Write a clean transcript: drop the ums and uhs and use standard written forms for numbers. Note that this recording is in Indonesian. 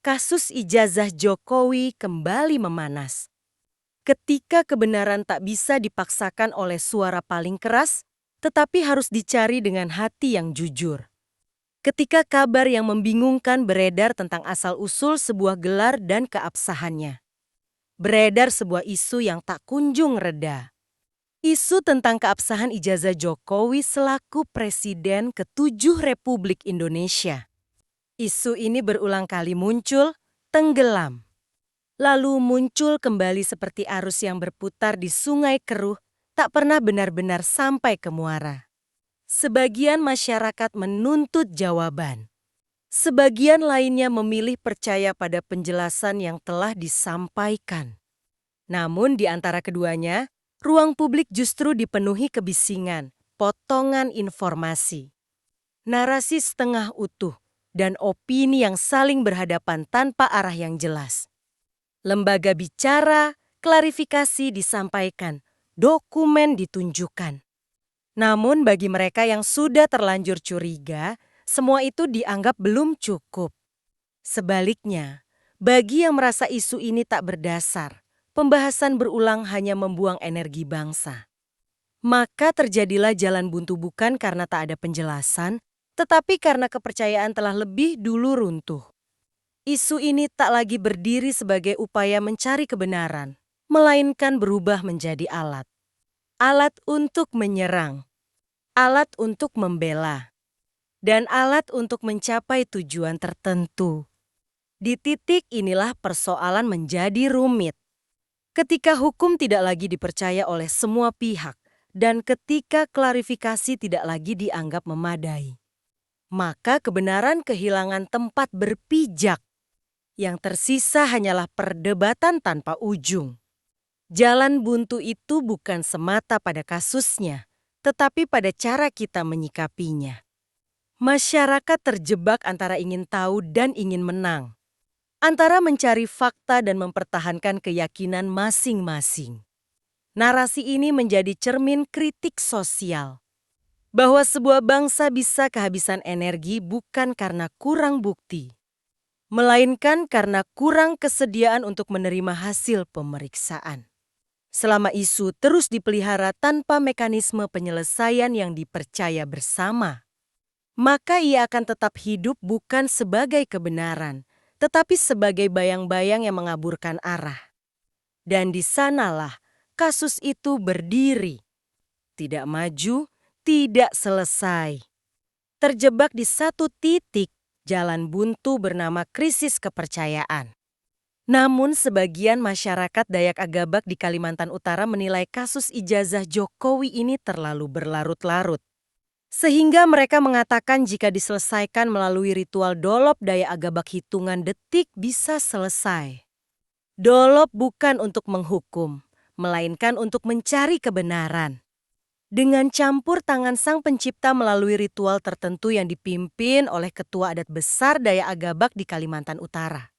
kasus ijazah Jokowi kembali memanas. Ketika kebenaran tak bisa dipaksakan oleh suara paling keras, tetapi harus dicari dengan hati yang jujur. Ketika kabar yang membingungkan beredar tentang asal-usul sebuah gelar dan keabsahannya. Beredar sebuah isu yang tak kunjung reda. Isu tentang keabsahan ijazah Jokowi selaku Presiden ke-7 Republik Indonesia. Isu ini berulang kali muncul, tenggelam. Lalu muncul kembali seperti arus yang berputar di sungai keruh, tak pernah benar-benar sampai ke muara. Sebagian masyarakat menuntut jawaban. Sebagian lainnya memilih percaya pada penjelasan yang telah disampaikan. Namun di antara keduanya, ruang publik justru dipenuhi kebisingan, potongan informasi. Narasi setengah utuh, dan opini yang saling berhadapan tanpa arah yang jelas. Lembaga bicara, klarifikasi disampaikan, dokumen ditunjukkan. Namun bagi mereka yang sudah terlanjur curiga, semua itu dianggap belum cukup. Sebaliknya, bagi yang merasa isu ini tak berdasar, pembahasan berulang hanya membuang energi bangsa. Maka terjadilah jalan buntu bukan karena tak ada penjelasan, tetapi karena kepercayaan telah lebih dulu runtuh. Isu ini tak lagi berdiri sebagai upaya mencari kebenaran, melainkan berubah menjadi alat. Alat untuk menyerang, alat untuk membela, dan alat untuk mencapai tujuan tertentu. Di titik inilah persoalan menjadi rumit. Ketika hukum tidak lagi dipercaya oleh semua pihak, dan ketika klarifikasi tidak lagi dianggap memadai. Maka kebenaran kehilangan tempat berpijak. Yang tersisa hanyalah perdebatan tanpa ujung. Jalan buntu itu bukan semata pada kasusnya, tetapi pada cara kita menyikapinya. Masyarakat terjebak antara ingin tahu dan ingin menang. Antara mencari fakta dan mempertahankan keyakinan masing-masing. Narasi ini menjadi cermin kritik sosial. Bahwa sebuah bangsa bisa kehabisan energi bukan karena kurang bukti, melainkan karena kurang kesediaan untuk menerima hasil pemeriksaan. Selama isu terus dipelihara tanpa mekanisme penyelesaian yang dipercaya bersama, maka ia akan tetap hidup bukan sebagai kebenaran, tetapi sebagai bayang-bayang yang mengaburkan arah. Dan di sanalah kasus itu berdiri. Tidak maju, tidak selesai. Terjebak di satu titik, jalan buntu bernama krisis kepercayaan. Namun sebagian masyarakat Dayak Agabak di Kalimantan Utara menilai kasus ijazah Jokowi ini terlalu berlarut-larut. Sehingga mereka mengatakan jika diselesaikan melalui ritual dolop Dayak Agabak hitungan detik bisa selesai. Dolop bukan untuk menghukum, melainkan untuk mencari kebenaran. Dengan campur tangan Sang Pencipta melalui ritual tertentu yang dipimpin oleh Ketua Adat Besar Dayak Agabak di Kalimantan Utara.